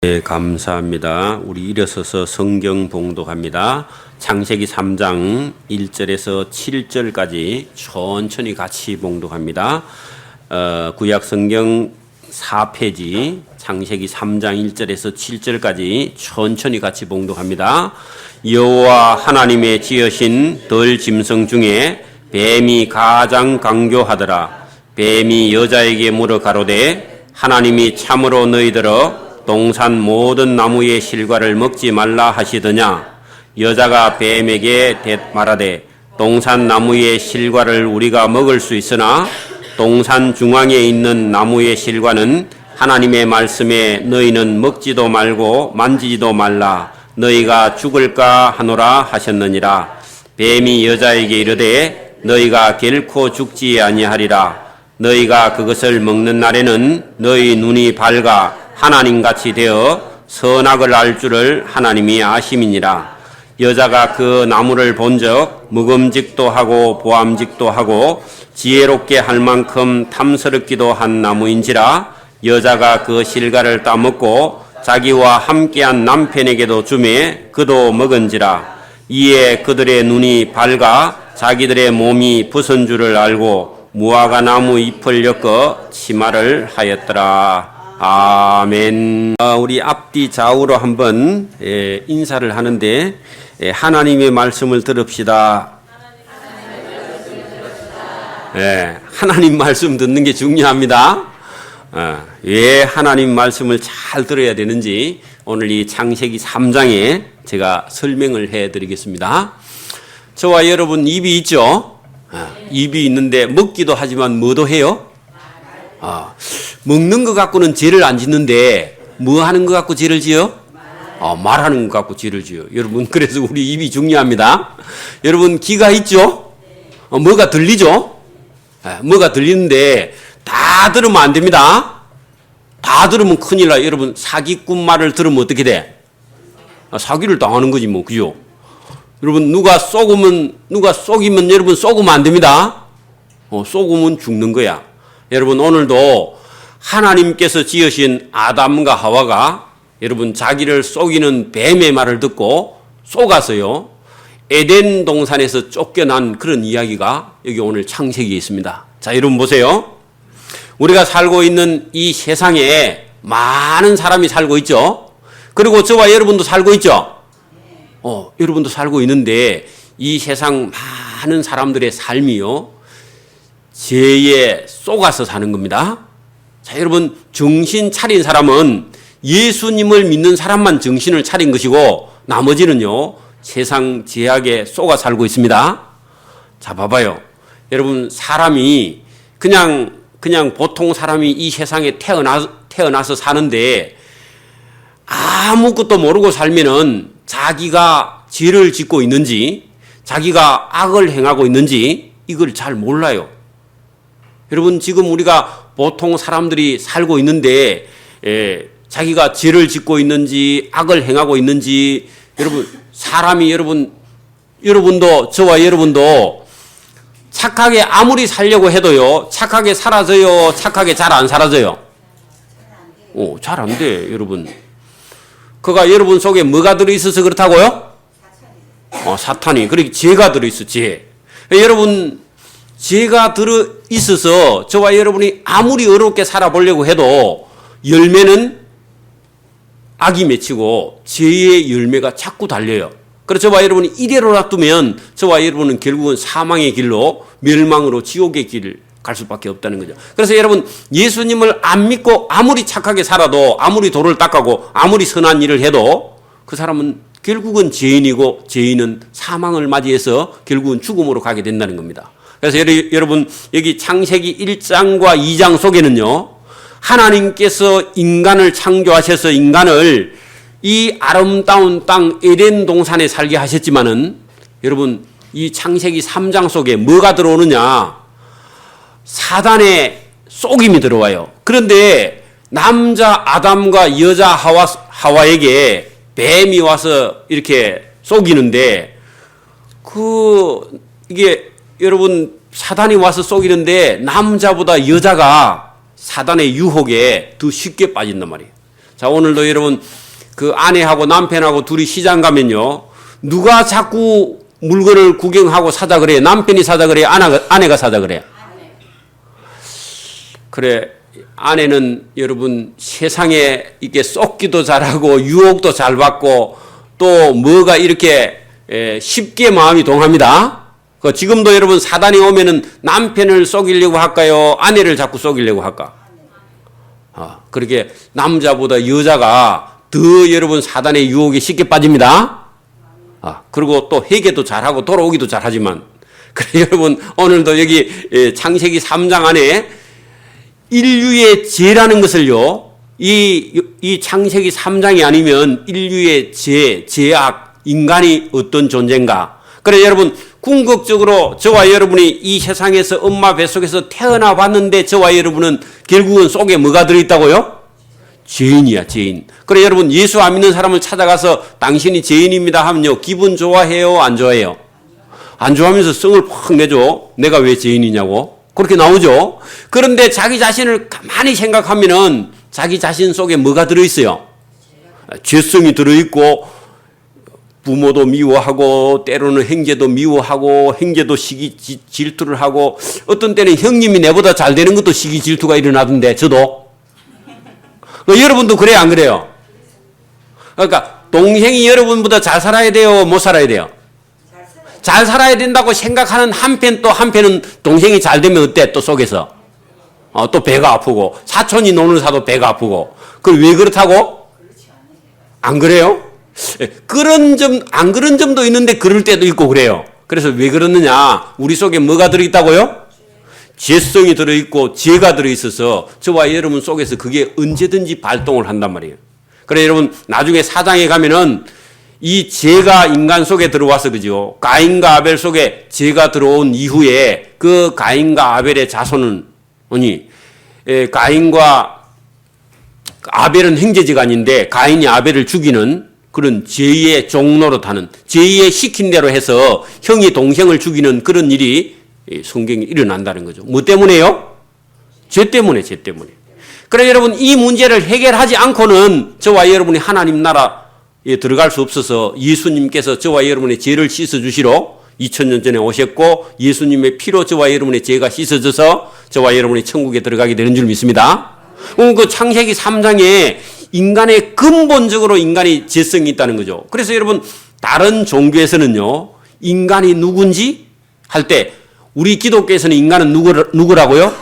네, 감사합니다. 우리 일어서서 성경 봉독합니다. 창세기 3장 1절에서 7절까지 천천히 같이 봉독합니다. 구약 성경 4페이지 창세기 3장 1절에서 7절까지 천천히 같이 봉독합니다. 여호와 하나님의 지으신 들 짐승 중에 뱀이 가장 강교하더라. 뱀이 여자에게 물어 가로되 하나님이 참으로 너희들어 동산 모든 나무의 실과를 먹지 말라 하시더냐. 여자가 뱀에게 말하되 동산 나무의 실과를 우리가 먹을 수 있으나 동산 중앙에 있는 나무의 실과는 하나님의 말씀에 너희는 먹지도 말고 만지지도 말라. 너희가 죽을까 하노라 하셨느니라. 뱀이 여자에게 이르되 너희가 결코 죽지 아니하리라. 너희가 그것을 먹는 날에는 너희 눈이 밝아 하나님같이 되어 선악을 알 줄을 하나님이 아심이니라. 여자가 그 나무를 본적 먹음직도 하고 보암직도 하고 지혜롭게 할 만큼 탐스럽기도 한 나무인지라. 여자가 그 실과를 따먹고 자기와 함께한 남편에게도 주매 그도 먹은지라. 이에 그들의 눈이 밝아 자기들의 몸이 부선 줄을 알고 무화과 나무 잎을 엮어 치마를 하였더라. 아멘. 우리 앞뒤 좌우로 한번 인사를 하는데 하나님의 말씀을 들읍시다. 하나님 말씀 듣는 게 중요합니다. 왜 하나님 말씀을 잘 들어야 되는지 오늘 이 창세기 3장에 제가 설명을 해드리겠습니다. 저와 여러분 입이 있죠? 입이 있는데 먹기도 하지만 뭐도 해요? 먹는 것 갖고는 죄를 안 짓는데 뭐 하는 것 갖고 죄를 지어? 말하는 것 갖고 죄를 지어. 여러분, 그래서 우리 입이 중요합니다. 여러분, 귀가 있죠? 뭐가 들리죠? 뭐가 들리는데 다 들으면 안 됩니다. 다 들으면 큰일 나요. 여러분, 사기꾼 말을 들으면 어떻게 돼? 사기를 당하는 거지 뭐, 그죠? 여러분, 누가 속이면 여러분 쏘으면 안 됩니다. 쏘으면 죽는 거야. 여러분, 오늘도 하나님께서 지으신 아담과 하와가 여러분 자기를 속이는 뱀의 말을 듣고 속아서요 에덴 동산에서 쫓겨난 그런 이야기가 여기 오늘 창세기에 있습니다. 자, 여러분 보세요. 우리가 살고 있는 이 세상에 많은 사람이 살고 있죠. 그리고 저와 여러분도 살고 있죠. 여러분도 살고 있는데 이 세상 많은 사람들의 삶이요 죄에 속아서 사는 겁니다. 자, 여러분, 정신 차린 사람은 예수님을 믿는 사람만 정신을 차린 것이고 나머지는요 세상 죄악에 속아 살고 있습니다. 자, 봐봐요. 여러분, 사람이 그냥 보통 사람이 이 세상에 태어나서 사는데 아무것도 모르고 살면은 자기가 죄를 짓고 있는지 자기가 악을 행하고 있는지 이걸 잘 몰라요. 여러분, 지금 우리가 보통 사람들이 살고 있는데 자기가 죄를 짓고 있는지 악을 행하고 있는지 여러분, 사람이 여러분도 저와 여러분도 착하게 아무리 살려고 해도요 착하게 살아져요? 착하게 잘 안 살아져요? 잘 안 돼, 여러분. 그가 여러분 속에 뭐가 들어있어서 그렇다고요? 사탄이. 그러니까 죄가 들어있어, 죄. 여러분, 죄가 들어있어서 저와 여러분이 아무리 어렵게 살아보려고 해도 열매는 악이 맺히고 죄의 열매가 자꾸 달려요. 그래서 저와 여러분이 이대로 놔두면 저와 여러분은 결국은 사망의 길로 멸망으로 지옥의 길을 갈 수밖에 없다는 거죠. 그래서 여러분, 예수님을 안 믿고 아무리 착하게 살아도 아무리 도를 닦아고 아무리 선한 일을 해도 그 사람은 결국은 죄인이고 죄인은 사망을 맞이해서 결국은 죽음으로 가게 된다는 겁니다. 그래서 여러분, 여기 창세기 1장과 2장 속에는요 하나님께서 인간을 창조하셔서 인간을 이 아름다운 땅 에덴 동산에 살게 하셨지만은 여러분, 이 창세기 3장 속에 뭐가 들어오느냐? 사단의 속임이 들어와요. 그런데 남자 아담과 여자 하와에게 뱀이 와서 이렇게 속이는데 이게 여러분, 사단이 와서 속이는데 남자보다 여자가 사단의 유혹에 더 쉽게 빠진단 말이에요. 자, 오늘도 여러분 그 아내하고 남편하고 둘이 시장 가면요. 누가 자꾸 물건을 구경하고 사자 그래요? 남편이 사자 그래요? 아내가 사자 그래요? 그래, 아내는 여러분 세상에 이렇게 쏟기도 잘하고 유혹도 잘 받고 또 뭐가 이렇게 쉽게 마음이 동합니다. 지금도 여러분 사단이 오면은 남편을 속이려고 할까요? 아내를 자꾸 속이려고 할까? 그렇게 남자보다 여자가 더 여러분 사단의 유혹에 쉽게 빠집니다. 그리고 또 회개도 잘하고 돌아오기도 잘하지만 그래 여러분 오늘도 여기 창세기 3장 안에 인류의 죄라는 것을요. 이 창세기 3장이 아니면 인류의 죄악, 인간이 어떤 존재인가. 그래 여러분 궁극적으로 저와 여러분이 이 세상에서 엄마 뱃속에서 태어나 봤는데 저와 여러분은 결국은 속에 뭐가 들어있다고요? 죄인이야, 죄인. 그래 여러분 예수 안 믿는 사람을 찾아가서 당신이 죄인입니다 하면요. 기분 좋아해요? 안 좋아해요? 안 좋아하면서 성을 팍 내죠. 내가 왜 죄인이냐고. 그렇게 나오죠. 그런데 자기 자신을 가만히 생각하면은 자기 자신 속에 뭐가 들어있어요? 죄성이 들어있고 부모도 미워하고 때로는 형제도 미워하고 형제도 시기 질투를 하고 어떤 때는 형님이 내보다 잘 되는 것도 시기 질투가 일어나던데 저도 여러분도 그래요 안 그래요? 그러니까 동생이 여러분보다 잘 살아야 돼요 못 살아야 돼요? 잘 살아야 된다고 생각하는 한편 또 한편은 동생이 잘 되면 어때 또 속에서 또 배가 아프고 사촌이 노는 사도 배가 아프고 그 왜 그렇다고? 안 그래요? 그런 점, 안 그런 점도 있는데 그럴 때도 있고 그래요. 그래서 왜 그러느냐? 우리 속에 뭐가 들어있다고요? 죄성이 들어있고 죄가 들어있어서 저와 여러분 속에서 그게 언제든지 발동을 한단 말이에요. 그래 여러분 나중에 사장에 가면은 이 죄가 인간 속에 들어와서 그죠? 가인과 아벨 속에 죄가 들어온 이후에 그 가인과 아벨의 자손은 가인과 아벨은 형제지간인데 가인이 아벨을 죽이는 그런 죄의 종로로 타는 죄의 시킨 대로 해서 형이 동생을 죽이는 그런 일이 성경에 일어난다는 거죠. 뭐 때문에요? 죄 때문에, 죄 때문에. 그래 여러분 이 문제를 해결하지 않고는 저와 여러분이 하나님 나라에 들어갈 수 없어서 예수님께서 저와 여러분의 죄를 씻어주시러 2000년 전에 오셨고 예수님의 피로 저와 여러분의 죄가 씻어져서 저와 여러분이 천국에 들어가게 되는 줄 믿습니다. 그 창세기 3장에 인간의 근본적으로 인간이 죄성이 있다는 거죠. 그래서 여러분 다른 종교에서는요. 인간이 누군지 할 때 우리 기독교에서는 인간은 누구라고요?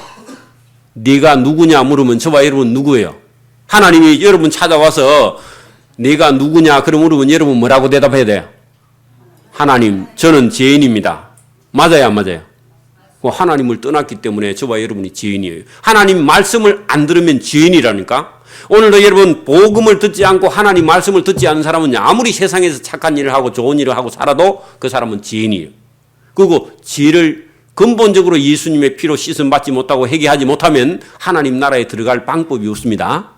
네가 누구냐 물으면 저와 여러분 누구예요? 하나님이 여러분 찾아와서 네가 누구냐 그럼 물으면 여러분 뭐라고 대답해야 돼요? 하나님 저는 죄인입니다. 맞아요 안 맞아요? 하나님을 떠났기 때문에 저와 여러분이 죄인이에요. 하나님 말씀을 안 들으면 죄인이라니까. 오늘도 여러분 복음을 듣지 않고 하나님 말씀을 듣지 않은 사람은 아무리 세상에서 착한 일을 하고 좋은 일을 하고 살아도 그 사람은 죄인이에요. 그리고 죄를 근본적으로 예수님의 피로 씻음 받지 못하고 회개하지 못하면 하나님 나라에 들어갈 방법이 없습니다.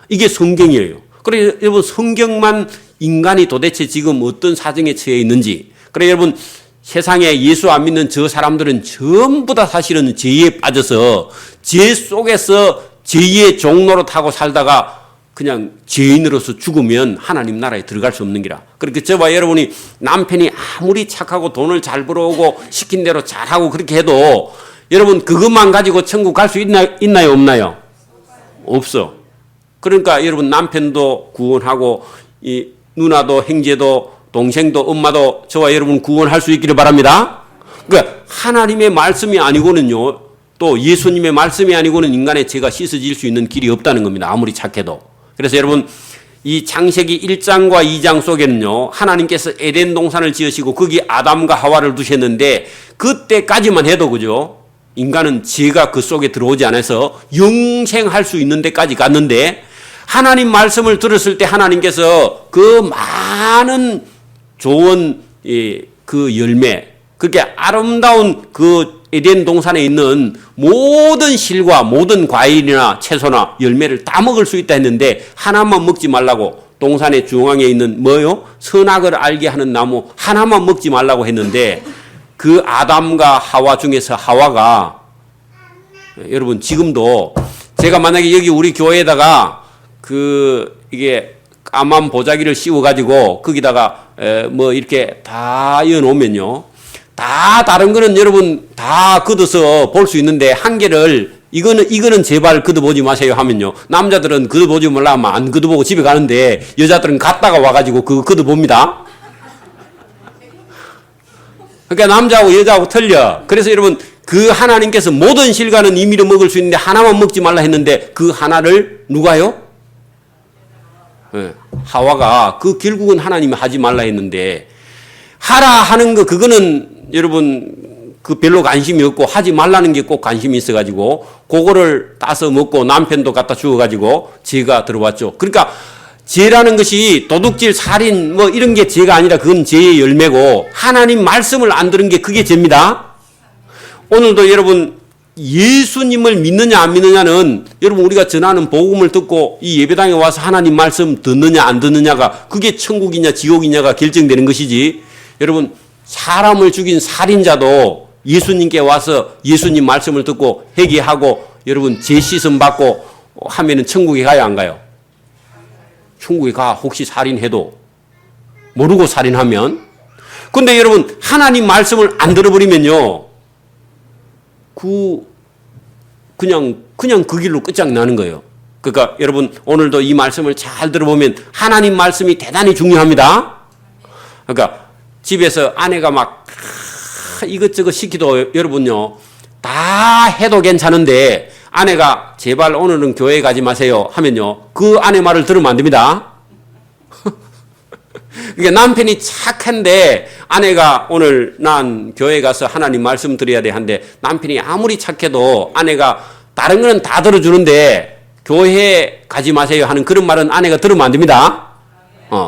이게 성경이에요. 그래서 여러분 성경만 인간이 도대체 지금 어떤 사정에 처해 있는지 그래 여러분 세상에 예수 안 믿는 저 사람들은 전부 다 사실은 죄에 빠져서 죄 속에서 죄의 종로로 타고 살다가 그냥 죄인으로서 죽으면 하나님 나라에 들어갈 수 없는 기라. 그렇게 저와 여러분이 남편이 아무리 착하고 돈을 잘 벌어오고 시킨 대로 잘하고 그렇게 해도 여러분 그것만 가지고 천국 갈 수 있나요 없나요? 없어. 그러니까 여러분 남편도 구원하고 이 누나도 형제도 동생도 엄마도 저와 여러분 구원할 수 있기를 바랍니다. 그러니까 하나님의 말씀이 아니고는요. 또 예수님의 말씀이 아니고는 인간의 죄가 씻어질 수 있는 길이 없다는 겁니다. 아무리 착해도. 그래서 여러분 이 창세기 1장과 2장 속에는요. 하나님께서 에덴 동산을 지으시고 거기 아담과 하와를 두셨는데 그때까지만 해도 그죠. 인간은 죄가 그 속에 들어오지 않아서 영생할 수 있는 데까지 갔는데 하나님 말씀을 들었을 때 하나님께서 그 많은 좋은 그 열매 그렇게 아름다운 그 에덴 동산에 있는 모든 실과 모든 과일이나 채소나 열매를 다 먹을 수 있다 했는데 하나만 먹지 말라고 동산의 중앙에 있는 뭐요? 선악을 알게 하는 나무 하나만 먹지 말라고 했는데 그 아담과 하와 중에서 하와가 여러분 지금도 제가 만약에 여기 우리 교회에다가 이게 까만 보자기를 씌워가지고 거기다가 뭐 이렇게 다 이어놓으면요. 다 다른 거는 여러분 다 걷어서 볼 수 있는데 한 개를 이거는 제발 걷어보지 마세요 하면요. 남자들은 걷어보지 말라면 안 걷어보고 집에 가는데 여자들은 갔다가 와가지고 그거 걷어봅니다. 그러니까 남자하고 여자하고 틀려. 그래서 여러분 그 하나님께서 모든 실과는 임의로 먹을 수 있는데 하나만 먹지 말라 했는데 그 하나를 누가요? 네, 하와가 결국은 하나님이 하지 말라 했는데 하라 하는 거 그거는 여러분 별로 관심이 없고 하지 말라는 게 꼭 관심이 있어가지고 그거를 따서 먹고 남편도 갖다 주어가지고 죄가 들어왔죠. 그러니까 죄라는 것이 도둑질, 살인 뭐 이런 게 죄가 아니라 그건 죄의 열매고 하나님 말씀을 안 들은 게 그게 죄입니다. 오늘도 여러분 예수님을 믿느냐 안 믿느냐는 여러분 우리가 전하는 복음을 듣고 이 예배당에 와서 하나님 말씀 듣느냐 안 듣느냐가 그게 천국이냐 지옥이냐가 결정되는 것이지. 여러분 사람을 죽인 살인자도 예수님께 와서 예수님 말씀을 듣고 회개하고 여러분 죄 씻음 받고 하면은 천국에 가야 안 가요? 천국에 가. 혹시 살인해도 모르고 살인하면. 근데 여러분 하나님 말씀을 안 들어버리면요. 그냥 그 길로 끝장나는 거예요. 그러니까 여러분 오늘도 이 말씀을 잘 들어보면 하나님 말씀이 대단히 중요합니다. 그러니까 집에서 아내가 막 이것저것 시키도 여러분요 다 해도 괜찮은데 아내가 제발 오늘은 교회 가지 마세요 하면요 그 아내 말을 들으면 안 됩니다. 그러니까 남편이 착한데 아내가 오늘 난 교회 가서 하나님 말씀 드려야 돼 한데 남편이 아무리 착해도 아내가 다른 거는 다 들어주는데 교회 가지 마세요 하는 그런 말은 아내가 들으면 안 됩니다.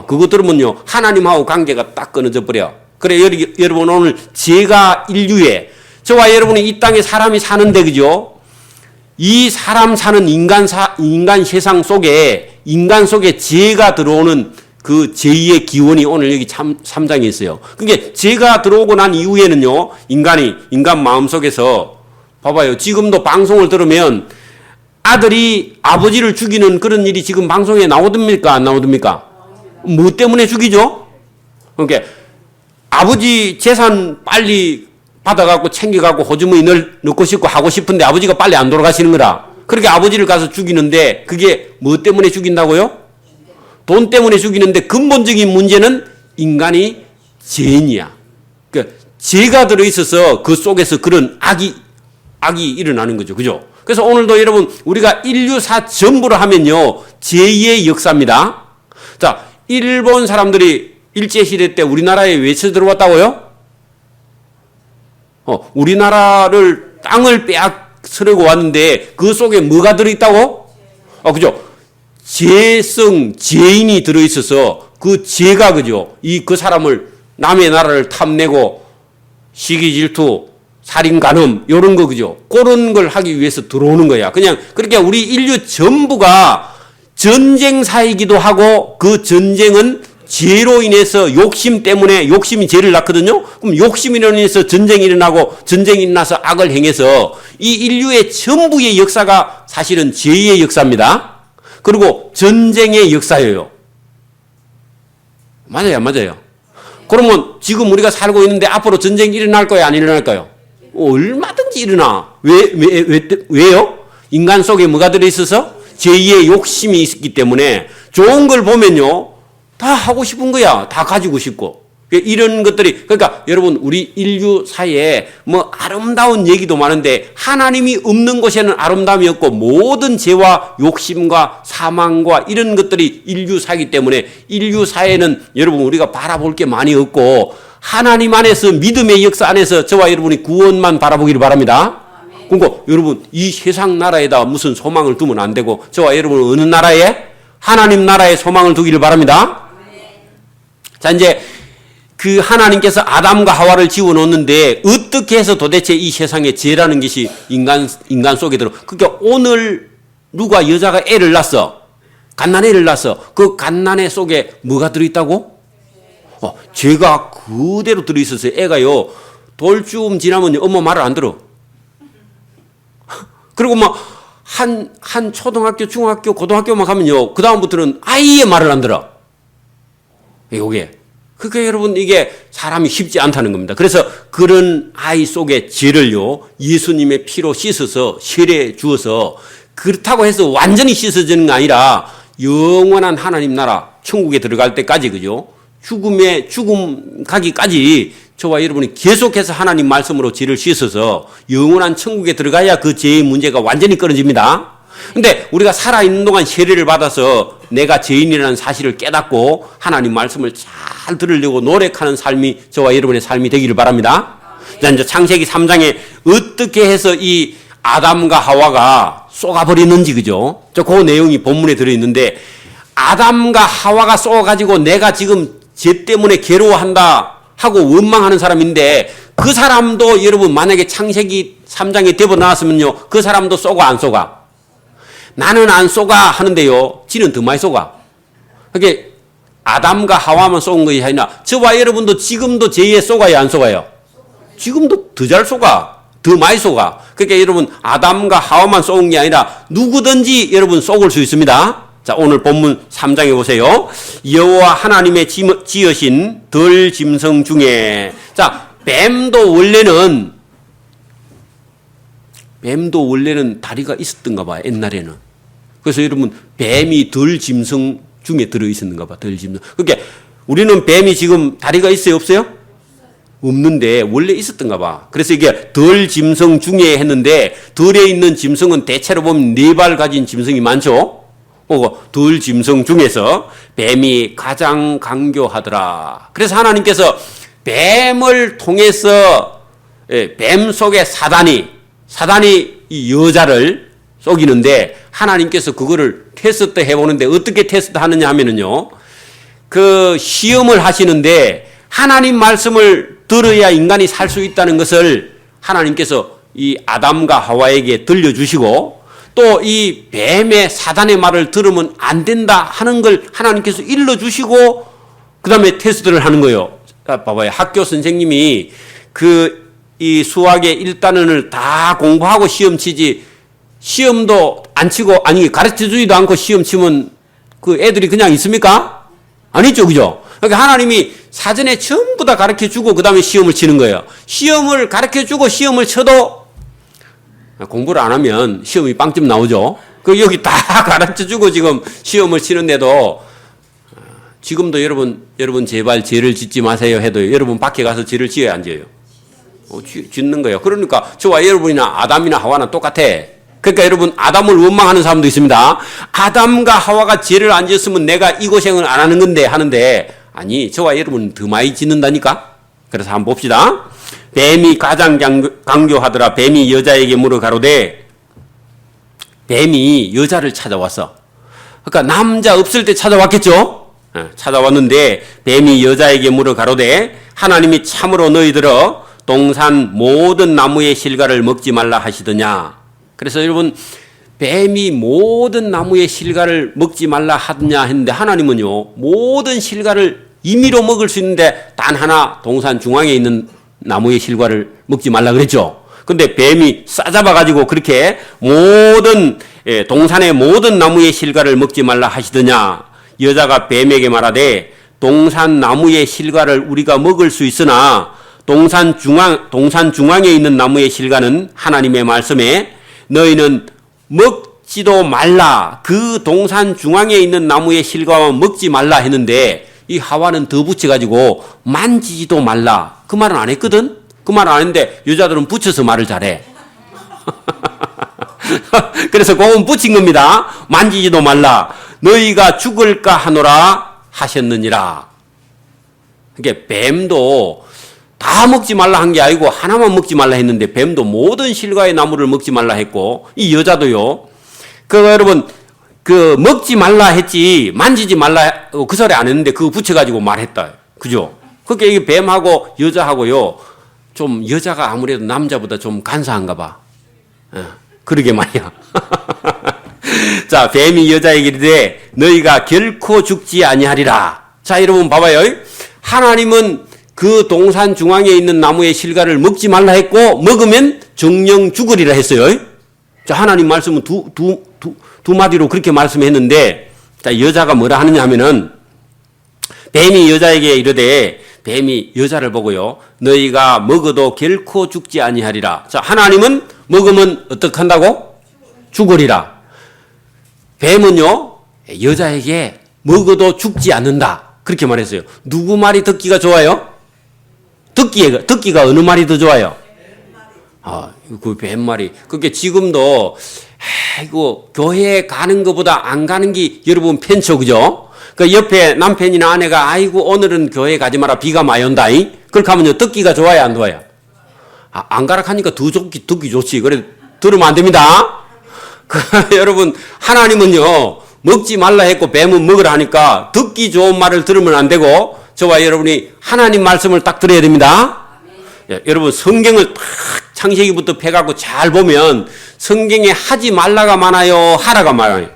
그거 들으면요 하나님하고 관계가 딱 끊어져 버려. 그래 여러분 오늘 죄가 인류에 저와 여러분이 이 땅에 사람이 사는데 그죠? 이 사람 사는 인간 세상 속에 인간 속에 죄가 들어오는 그 죄의 기원이 오늘 여기 3장에 있어요. 그게 죄가 들어오고 난 이후에는요 인간 마음속에서 봐봐요. 지금도 방송을 들으면 아들이 아버지를 죽이는 그런 일이 지금 방송에 나오듭니까 안 나오듭니까? 뭐 때문에 죽이죠? 그러니까 아버지 재산 빨리 받아갖고 챙겨갖고 호주머니 넣고 싶고 하고 싶은데 아버지가 빨리 안 돌아가시는 거라. 그렇게 아버지를 가서 죽이는데 그게 뭐 때문에 죽인다고요? 돈 때문에 죽이는데 근본적인 문제는 인간이 죄인이야. 그러니까 죄가 들어있어서 그 속에서 그런 악이 일어나는 거죠. 그죠? 그래서 오늘도 여러분 우리가 인류사 전부를 하면요 죄의 역사입니다. 자, 일본 사람들이 일제시대 때 우리나라에 왜 쳐들어왔다고요? 우리나라를 땅을 빼앗으려고 왔는데 그 속에 뭐가 들어있다고? 그죠? 죄인이 들어있어서 그 죄가 그죠? 그 사람을 남의 나라를 탐내고 시기 질투, 살인 간음 이런 거 그죠? 그런 걸 하기 위해서 들어오는 거야. 그냥 그러니까 우리 인류 전부가 전쟁사이기도 하고 그 전쟁은 죄로 인해서 욕심 때문에 욕심이 죄를 낳거든요. 그럼 욕심으로 인해서 전쟁이 일어나고 전쟁이 일어나서 악을 행해서 이 인류의 전부의 역사가 사실은 죄의 역사입니다. 그리고 전쟁의 역사예요. 맞아요, 맞아요. 그러면 지금 우리가 살고 있는데 앞으로 전쟁이 일어날 거야, 안 일어날까요? 얼마든지 일어나. 왜요? 인간 속에 뭐가 들어있어서? 죄의 욕심이 있기 때문에 좋은 걸 보면요. 다 하고 싶은 거야. 다 가지고 싶고. 이런 것들이, 그러니까 여러분, 우리 인류 사이에 뭐 아름다운 얘기도 많은데 하나님이 없는 곳에는 아름다움이 없고 모든 죄와 욕심과 사망과 이런 것들이 인류 사이기 때문에 인류 사회는 여러분 우리가 바라볼 게 많이 없고 하나님 안에서 믿음의 역사 안에서 저와 여러분이 구원만 바라보기를 바랍니다. 그러니까 여러분 이 세상 나라에다 무슨 소망을 두면 안 되고 저와 여러분은 어느 나라에? 하나님 나라에 소망을 두기를 바랍니다. 자, 이제 그 하나님께서 아담과 하와를 지어놓는데 어떻게 해서 도대체 이 세상에 죄라는 것이 인간 속에 들어. 그러니까 오늘 누가 여자가 애를 낳았어. 갓난애를 낳았어. 그 갓난애 속에 뭐가 들어있다고? 죄가 그대로 들어있었어요. 애가요. 돌쯤 지나면 엄마 말을 안 들어. 그리고 막 한 초등학교, 중학교, 고등학교만 가면요. 그다음부터는 아예 말을 안 들어. 요게. 그러니까 여러분 이게 사람이 쉽지 않다는 겁니다. 그래서 그런 아이 속의 죄를요. 예수님의 피로 씻어서 세례 주어서 그렇다고 해서 완전히 씻어지는 게 아니라 영원한 하나님 나라 천국에 들어갈 때까지 그죠? 죽음 가기까지 저와 여러분이 계속해서 하나님 말씀으로 죄를 씻어서 영원한 천국에 들어가야 그 죄의 문제가 완전히 끊어집니다. 근데 우리가 살아있는 동안 세례를 받아서 내가 죄인이라는 사실을 깨닫고 하나님 말씀을 잘 들으려고 노력하는 삶이 저와 여러분의 삶이 되기를 바랍니다. 자, 이제 창세기 3장에 어떻게 해서 이 아담과 하와가 쏘가버리는지 그죠? 그 내용이 본문에 들어있는데 아담과 하와가 쏘가지고 내가 지금 죄 때문에 괴로워한다 하고 원망하는 사람인데 그 사람도 여러분 만약에 창세기 3장에 대본 나왔으면요. 그 사람도 쏘가 안 쏘가? 나는 안 쏘가 하는데요. 지는 더 많이 쏘가. 그게 아담과 하와만 쏘은 것이 아니라 저와 여러분도 지금도 죄에 쏘가요 안 쏘가요? 지금도 더 잘 쏘가. 더 많이 쏘가. 그러니까 여러분 아담과 하와만 쏘은 게 아니라 누구든지 여러분 쏘을 수 있습니다. 자, 오늘 본문 3장에 보세요. 여호와 하나님의 지으신 들 짐승 중에 자, 뱀도 원래는 다리가 있었던가 봐요. 옛날에는. 그래서 여러분 뱀이 들 짐승 중에 들어 있었는가 봐. 들 짐승. 그러니까 우리는 뱀이 지금 다리가 있어요, 없어요? 없는데 원래 있었던가 봐. 그래서 이게 들 짐승 중에 했는데 덜에 있는 짐승은 대체로 보면 4발 가진 짐승이 많죠. 들 짐승 중에서 뱀이 가장 강교하더라. 그래서 하나님께서 뱀을 통해서 뱀 속에 사단이 이 여자를 속이는데 하나님께서 그거를 테스트 해보는데 어떻게 테스트 하느냐 하면은요. 그 시험을 하시는데 하나님 말씀을 들어야 인간이 살 수 있다는 것을 하나님께서 이 아담과 하와에게 들려주시고 또 이 뱀의 사단의 말을 들으면 안 된다 하는 걸 하나님께서 일러주시고 그 다음에 테스트를 하는 거예요. 봐봐요. 학교 선생님이 이 수학의 1단원을 다 공부하고 시험 치지 시험도 안 치고 아니 가르쳐주지도 않고 시험 치면 그 애들이 그냥 있습니까? 아니죠. 그죠? 그러니까 하나님이 사전에 전부 다 가르쳐주고 그 다음에 시험을 치는 거예요. 시험을 가르쳐주고 시험을 쳐도 공부를 안 하면 시험이 빵점 나오죠. 그 여기 다 가르쳐주고 지금 시험을 치는데도 지금도 여러분 제발 죄를 짓지 마세요 해도 여러분 밖에 가서 죄를 지어야 안 지어요? 짓는 거예요. 그러니까 저와 여러분이나 아담이나 하와나 똑같아. 그러니까 여러분 아담을 원망하는 사람도 있습니다. 아담과 하와가 죄를 안 지었으면 내가 이 고생을 안 하는 건데 하는데 아니 저와 여러분은 더 많이 짓는다니까. 그래서 한번 봅시다. 뱀이 가장 강교하더라. 뱀이 여자에게 물어 가로되 뱀이 여자를 찾아왔어. 그러니까 남자 없을 때 찾아왔겠죠. 찾아왔는데 뱀이 여자에게 물어 가로되 하나님이 참으로 너희들어 동산 모든 나무의 실과를 먹지 말라 하시더냐. 그래서 여러분 뱀이 모든 나무의 실과를 먹지 말라 하더냐 했는데 하나님은요 모든 실과를 임의로 먹을 수 있는데 단 하나 동산 중앙에 있는 나무의 실과를 먹지 말라 그랬죠. 근데 뱀이 싸잡아 가지고 그렇게 동산의 모든 나무의 실과를 먹지 말라 하시더냐. 여자가 뱀에게 말하되 동산 나무의 실과를 우리가 먹을 수 있으나 동산 중앙에 있는 나무의 실과는 하나님의 말씀에 너희는 먹지도 말라. 그 동산 중앙에 있는 나무의 실과만 먹지 말라 했는데 이 하와는 더 붙여가지고 만지지도 말라. 그 말은 안 했거든? 그 말 안 했는데 여자들은 붙여서 말을 잘해. 그래서 그건 붙인 겁니다. 만지지도 말라. 너희가 죽을까 하노라 하셨느니라. 그러니까 뱀도 다 먹지 말라 한 게 아니고 하나만 먹지 말라 했는데 뱀도 모든 실과의 나무를 먹지 말라 했고 이 여자도요. 여러분 먹지 말라 했지 만지지 말라 그 소리 안 했는데 그거 붙여가지고 말했다. 그죠? 그러니까 이게 뱀하고 여자하고요. 좀 여자가 아무래도 남자보다 좀 간사한가 봐. 그러게 말이야. 자, 뱀이 여자에게 이르되 너희가 결코 죽지 아니하리라. 자, 여러분 봐봐요. 하나님은 그 동산 중앙에 있는 나무의 실과를 먹지 말라 했고 먹으면 정령 죽으리라 했어요. 자, 하나님 말씀은 두 마디로 그렇게 말씀했는데, 자, 여자가 뭐라 하느냐 하면은, 뱀이 여자에게 이르되, 뱀이 여자를 보고요, 너희가 먹어도 결코 죽지 아니하리라. 자, 하나님은 먹으면 어떻게 한다고? 죽으리라. 뱀은요, 여자에게 먹어도 죽지 않는다. 그렇게 말했어요. 누구 말이 듣기가 좋아요? 듣기가 어느 말이 더 좋아요? 그 뱀 말이. 그게 지금도, 이거 교회에 가는 것보다 안 가는 게 여러분 편쳐, 그죠? 그 옆에 남편이나 아내가 아이고 오늘은 교회 가지 마라 비가 많이 온다잉. 그렇게 하면요 듣기가 좋아요 안 좋아요? 안 가라 하니까 더 듣기 좋지. 그래 들으면 안 됩니다. 여러분 하나님은요 먹지 말라 했고 뱀은 먹으라 하니까 듣기 좋은 말을 들으면 안 되고 저와 여러분이 하나님 말씀을 딱 들어야 됩니다. 여러분 성경을 딱 창세기부터 펴갖고 잘 보면 성경에 하지 말라가 많아요 하라가 많아요?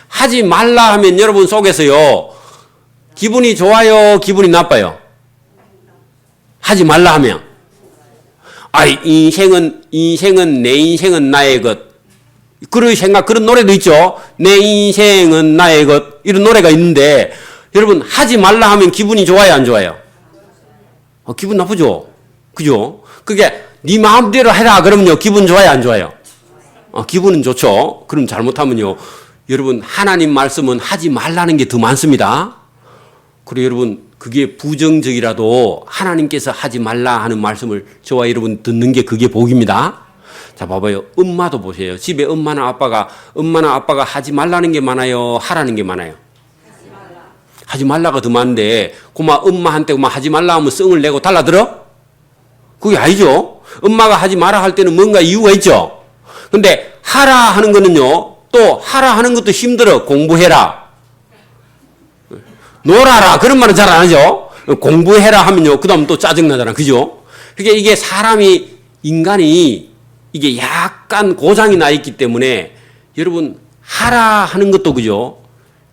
하지 말라 하면 여러분 속에서요 기분이 좋아요 기분이 나빠요? 하지 말라 하면 인생은 내 인생은 나의 것 그런 생각 그런 노래도 있죠. 내 인생은 나의 것 이런 노래가 있는데 여러분 하지 말라 하면 기분이 좋아요 안 좋아요? 기분 나쁘죠. 그죠? 그게 네 마음대로 해라 그러면요 기분 좋아요 안 좋아요? 기분은 좋죠. 그럼 잘못하면요 여러분 하나님 말씀은 하지 말라는 게 더 많습니다. 그리고 여러분 그게 부정적이라도 하나님께서 하지 말라 하는 말씀을 저와 여러분 듣는 게 그게 복입니다. 자 봐봐요. 엄마도 보세요. 집에 엄마나 아빠가 하지 말라는 게 많아요 하라는 게 많아요? 하지 말라가 더 많은데 고마 엄마한테 하지 말라 하면 썽을 내고 달라들어? 그게 아니죠. 엄마가 하지 마라 할 때는 뭔가 이유가 있죠. 근데 하라 하는 거는요 또 하라 하는 것도 힘들어. 공부해라. 놀아라. 그런 말은 잘 안 하죠. 공부해라 하면요. 그 다음 또 짜증나잖아. 그죠? 그게 이게 인간이 이게 약간 고장이 나 있기 때문에 여러분 하라 하는 것도 그죠?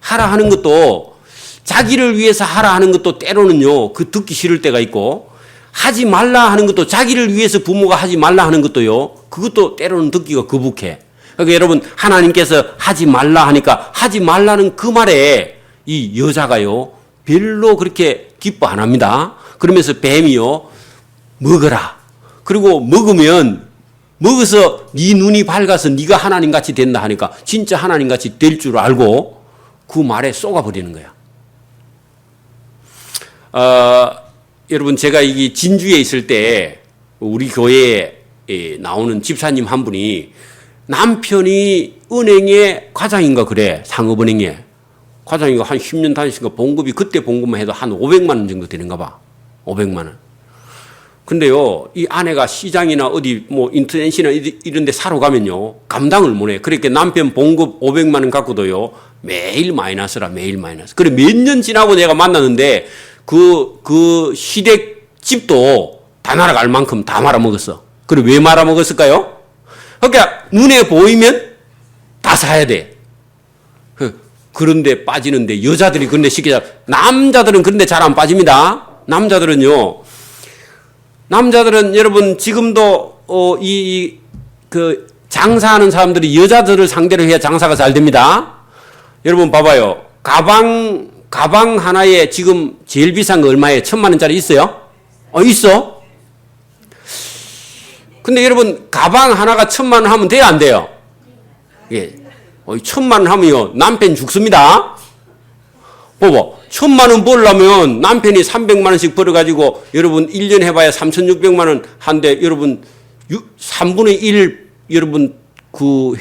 하라 하는 것도 자기를 위해서 하라 하는 것도 때로는요. 그 듣기 싫을 때가 있고 하지 말라 하는 것도 자기를 위해서 부모가 하지 말라 하는 것도요. 그것도 때로는 듣기가 거북해. 그러니까 여러분 하나님께서 하지 말라 하니까 하지 말라는 그 말에 이 여자가요 별로 그렇게 기뻐 안 합니다. 그러면서 뱀이요 먹어라. 그리고 먹어서 네 눈이 밝아서 네가 하나님같이 된다 하니까 진짜 하나님같이 될 줄 알고 그 말에 쏘가버리는 거야. 여러분 제가 이 진주에 있을 때 우리 교회에 나오는 집사님 한 분이 남편이 은행의 과장인가 그래. 상업은행에. 과장이가 한 10년 다니시니까 봉급이 그때 봉급만 해도 한 500만 원 정도 되는가 봐. 500만 원. 근데요, 이 아내가 시장이나 어디 뭐 인터넷이나 이런 데 사러 가면요, 감당을 못 해. 그러니까 남편 봉급 500만 원 갖고도요, 매일 마이너스라, 매일 마이너스. 그래, 몇 년 지나고 내가 만났는데, 그 시댁집도 다 날아갈 만큼 다 말아먹었어. 그래, 왜 말아먹었을까요? 그러니까 눈에 보이면 다 사야 돼. 그런데 빠지는데 여자들이 그런데 쉽게 남자들은 그런데 잘 안 빠집니다. 남자들은 여러분 지금도 그 장사하는 사람들이 여자들을 상대로 해야 장사가 잘 됩니다. 여러분 봐봐요. 가방 하나에 지금 제일 비싼 거 얼마에 1,000만 원짜리 있어요? 있어? 근데 여러분 가방 하나가 1,000만 원 하면 돼요 안 돼요? 예. 1,000만 원 하면요 남편 죽습니다. 봐봐 1,000만 원 벌려면 남편이 300만 원씩 벌어가지고 여러분 1년 해봐야 3,600만 원 한데 여러분 3분의 1 여러분 그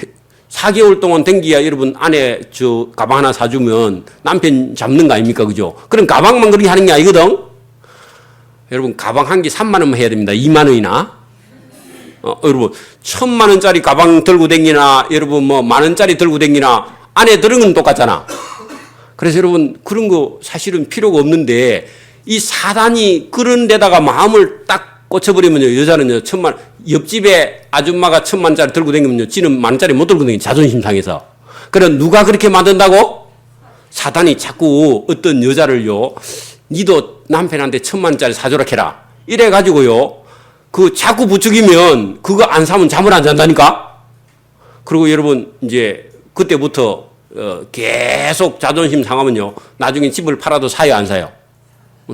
4개월 동안 댕기야 여러분 아내 저 가방 하나 사주면 남편 잡는 거 아닙니까 그죠? 그럼 가방만 그렇게 하는 게 아니거든. 여러분 가방 한 개 3만 원만 해야 됩니다. 2만 원이나. 여러분 1,000만 원짜리 가방 들고 댕기나 여러분 뭐 만 원짜리 들고 댕기나 안에 들은 건 똑같잖아. 그래서 여러분 그런 거 사실은 필요가 없는데 이 사단이 그런 데다가 마음을 딱 꽂혀버리면요 여자는요 1,000만 옆집에 아줌마가 1,000만 원짜리 들고 댕기면요 지는 만 원짜리 못 들고 댕기 자존심 상해서. 그럼 누가 그렇게 만든다고? 사단이 자꾸 어떤 여자를요 니도 남편한테 1,000만 원짜리 사주라 해라 이래가지고요 그 자꾸 부추기면 그거 안 사면 잠을 안 잔다니까? 그리고 여러분, 이제 그때부터 계속 자존심 상하면요. 나중에 집을 팔아도 사요, 안 사요?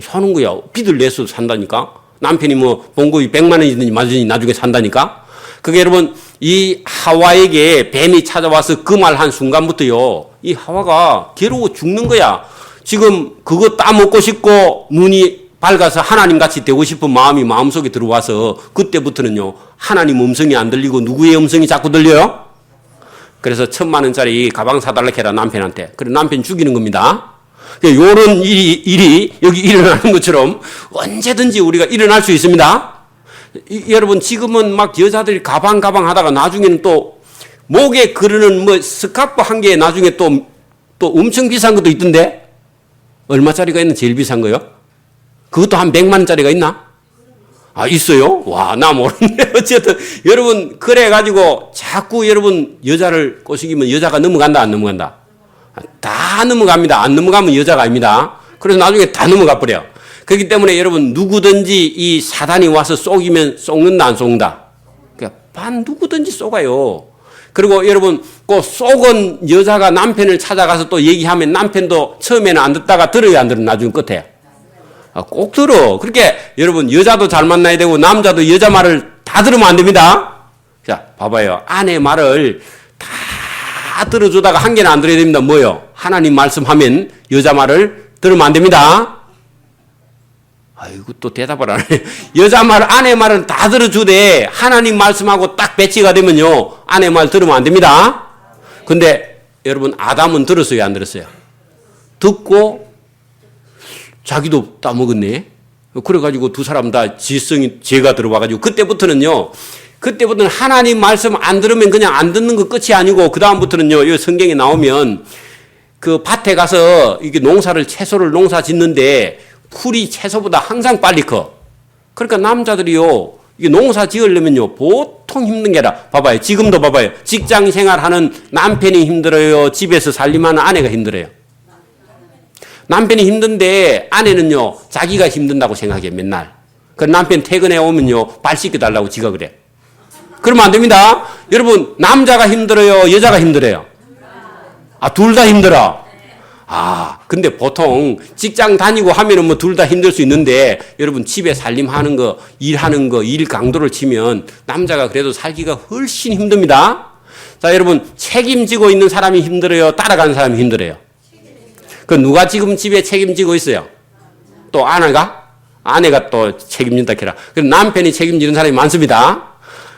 사는 거야. 빚을 내서 산다니까? 남편이 뭐 봉급이 100만 원이든지 맞으니 나중에 산다니까? 그게 여러분, 이 하와에게 뱀이 찾아와서 그 말 한 순간부터요. 이 하와가 괴로워 죽는 거야. 지금 그거 따먹고 싶고 눈이 밝아서 하나님 같이 되고 싶은 마음이 마음속에 들어와서 그때부터는요. 하나님 음성이 안 들리고 누구의 음성이 자꾸 들려요? 그래서 1,000만 원짜리 가방 사달라 해라 남편한테. 그래 남편 죽이는 겁니다. 이런 일이 여기 일어나는 것처럼 언제든지 우리가 일어날 수 있습니다. 여러분 지금은 막 여자들이 가방 하다가 나중에는 또 목에 그르는 뭐 스카프 한 개에 나중에 또 엄청 비싼 것도 있던데 얼마짜리가 있는 제일 비싼 거요? 그것도 한 100만 원짜리가 있나? 아 있어요? 와 나 모르네. 어쨌든 여러분 그래가지고 자꾸 여러분 여자를 꼬시기면 여자가 넘어간다 안 넘어간다? 다 넘어갑니다. 안 넘어가면 여자가 아닙니다. 그래서 나중에 다 넘어가 버려. 그렇기 때문에 여러분 누구든지 이 사단이 와서 쏘기면 쏘는다 안 쏘는다? 그러니까 반 누구든지 쏘가요. 그리고 여러분 그 쏘건 여자가 남편을 찾아가서 또 얘기하면 남편도 처음에는 안 듣다가 들어야 안 들어 나중에 끝에. 꼭 들어. 그렇게 여러분 여자도 잘 만나야 되고 남자도 여자 말을 다 들으면 안 됩니다. 자 봐봐요. 아내 말을 다 들어주다가 한 개는 안 들어야 됩니다. 뭐요? 하나님 말씀하면 여자 말을 들으면 안 됩니다. 아이고 또 대답을 안 해. 여자 말, 아내 말은 다 들어주되 하나님 말씀하고 딱 배치가 되면요. 아내 말 들으면 안 됩니다. 근데 여러분 아담은 들었어요? 안 들었어요? 듣고 자기도 따먹었네. 그래가지고 두 사람 다 지성이 죄가 들어와가지고 그때부터는 하나님 말씀 안 들으면 그냥 안 듣는 거 끝이 아니고 그 다음부터는요. 이 성경에 나오면 그 밭에 가서 이게 채소를 농사 짓는데 풀이 채소보다 항상 빨리 커. 그러니까 남자들이요. 이게 농사 지으려면요. 보통 힘든 게라. 봐봐요. 지금도 봐봐요. 직장 생활하는 남편이 힘들어요. 집에서 살림하는 아내가 힘들어요. 남편이 힘든데 아내는요. 자기가 힘든다고 생각해 맨날. 그 남편 퇴근해 오면요. 발 씻겨달라고 지가 그래. 그러면 안 됩니다. 여러분 남자가 힘들어요. 여자가 힘들어요. 아, 둘 다 힘들어. 아, 근데 보통 직장 다니고 하면은 뭐 둘 다 힘들 수 있는데 여러분 집에 살림하는 거, 일하는 거, 일 강도를 치면 남자가 그래도 살기가 훨씬 힘듭니다. 자, 여러분 책임지고 있는 사람이 힘들어요? 따라가는 사람이 힘들어요? 그 누가 지금 집에 책임지고 있어요? 또 아내가? 아내가 또 책임진다 캐라. 그럼 남편이 책임지는 사람이 많습니다.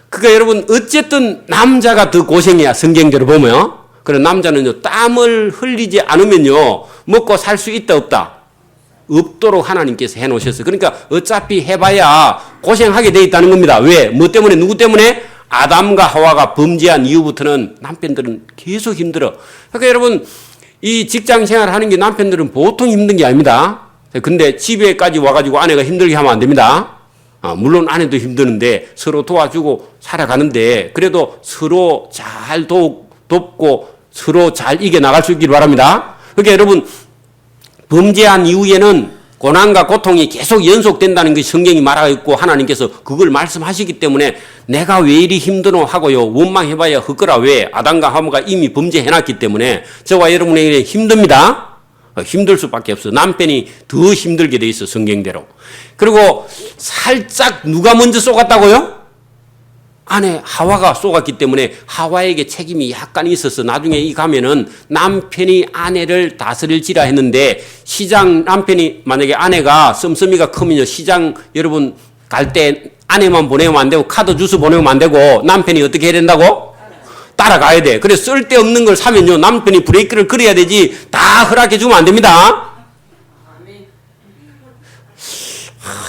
그러니까 여러분 어쨌든 남자가 더 고생해야 성경대로 보면. 그런 남자는요, 땀을 흘리지 않으면요, 먹고 살 수 있다, 없다? 없도록 하나님께서 해 놓으셨어요. 그러니까 어차피 해봐야 고생하게 돼 있다는 겁니다. 왜? 뭐 때문에? 누구 때문에? 아담과 하와가 범죄한 이후부터는 남편들은 계속 힘들어. 그러니까 여러분, 이 직장 생활 하는 게 남편들은 보통 힘든 게 아닙니다. 근데 집에까지 와가지고 아내가 힘들게 하면 안 됩니다. 물론 아내도 힘드는데 서로 도와주고 살아가는데 그래도 서로 잘 돕고 서로 잘 이겨나갈 수 있기를 바랍니다. 그러니까 여러분 범죄한 이후에는 고난과 고통이 계속 연속된다는 것이 성경이 말하고 있고 하나님께서 그걸 말씀하시기 때문에 내가 왜 이리 힘드노 하고요. 원망해봐야 헛거라. 왜? 아담과 하와가 이미 범죄해놨기 때문에 저와 여러분에게 힘듭니다. 힘들 수밖에 없어. 남편이 더 힘들게 돼 있어 성경대로. 그리고 살짝 누가 먼저 쏘갔다고요? 아내 하와가 쏘갔기 때문에 하와에게 책임이 약간 있어서 나중에 이 가면은 남편이 아내를 다스릴지라 했는데 시장 남편이 만약에 아내가 씀씀이가 크면요 시장 여러분 갈 때 아내만 보내면 안 되고 카드 주스 보내면 안 되고 남편이 어떻게 해야 된다고? 따라가야 돼. 그래서 쓸데없는 걸 사면요 남편이 브레이크를 걸어야 되지 다 허락해 주면 안 됩니다.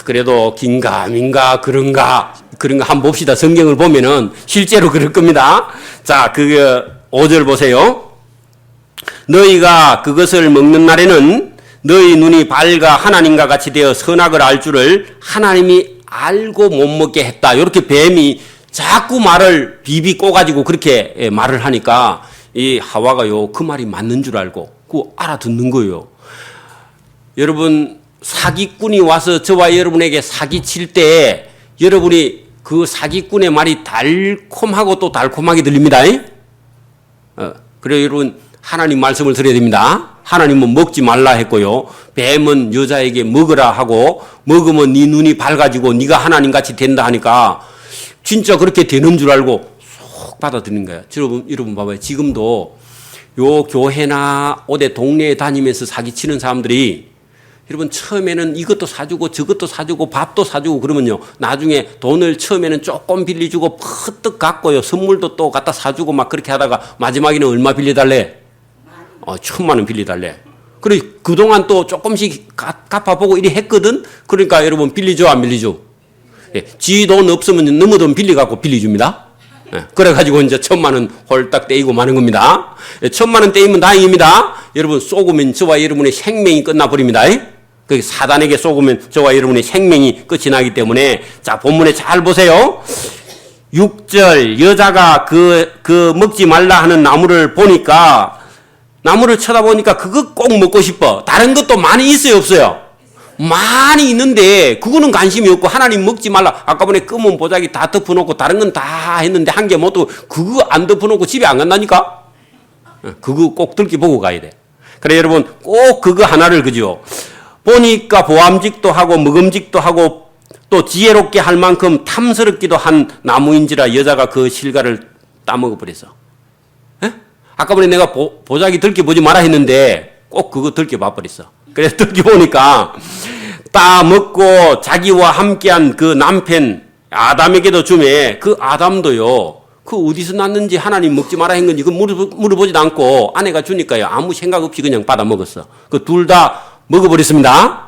그래도 긴가민가 그런가 한번 봅시다. 성경을 보면은 실제로 그럴 겁니다. 자, 5절 보세요. 너희가 그것을 먹는 날에는 너희 눈이 밝아 하나님과 같이 되어 선악을 알 줄을 하나님이 알고 못 먹게 했다. 이렇게 뱀이 자꾸 말을 비비 꼬가지고 그렇게 말을 하니까 이 하와가요 그 말이 맞는 줄 알고 그거 알아듣는 거예요. 여러분 사기꾼이 와서 저와 여러분에게 사기칠 때 여러분이 그 사기꾼의 말이 달콤하고 또 달콤하게 들립니다. 그래요, 여러분. 하나님 말씀을 들어야 됩니다. 하나님은 먹지 말라 했고요. 뱀은 여자에게 먹으라 하고 먹으면 네 눈이 밝아지고 네가 하나님같이 된다 하니까 진짜 그렇게 되는 줄 알고 쏙 받아들이는 거예요. 여러분 봐봐요. 지금도 요 교회나 어디 동네에 다니면서 사기치는 사람들이 여러분 처음에는 이것도 사주고 저것도 사주고 밥도 사주고 그러면요. 나중에 돈을 처음에는 조금 빌려주고 퍼뜩 갚고요. 선물도 또 갖다 사주고 막 그렇게 하다가 마지막에는 얼마 빌려달래? 1,000만 원 빌려달래. 그래 그동안 또 조금씩 갚아보고 이래 했거든. 그러니까 여러분 빌려줘 안 빌려줘? 예, 지 돈 없으면 너무 돈 빌려갖고 빌려줍니다. 예, 그래가지고 이제 1,000만 원 홀딱 떼이고 마는 겁니다. 예, 1,000만 원 떼이면 다행입니다. 여러분 쏘으면 저와 여러분의 생명이 끝나버립니다. 그 사단에게 쏘으면 저와 여러분의 생명이 끝이 나기 때문에 자 본문에 잘 보세요. 6절 여자가 그 먹지 말라 하는 나무를 보니까 나무를 쳐다보니까 그거 꼭 먹고 싶어. 다른 것도 많이 있어요 없어요? 많이 있는데 그거는 관심이 없고 하나님 먹지 말라. 아까 전에 검은 보자기 다 덮어놓고 다른 건 다 했는데 한 개 못도 그거 안 덮어놓고 집에 안 간다니까? 그거 꼭 들켜보고 가야 돼. 그래 여러분 꼭 그거 하나를 그죠? 보니까 보암직도 하고 먹음직도 하고 또 지혜롭게 할 만큼 탐스럽기도 한 나무인지라 여자가 그 실과를 따먹어버렸어. 아까 전에 내가 보자기 들켜보지 마라 했는데 꼭 그거 들켜봐 버렸어. 그래서 들켜보니까 따먹고 자기와 함께한 그 남편 아담에게도 주매 그 아담도요. 그 어디서 났는지 하나님 먹지 마라 한 건지 그 물어보지도 않고 아내가 주니까요. 아무 생각 없이 그냥 받아 먹었어. 그 둘 다 먹어버렸습니다.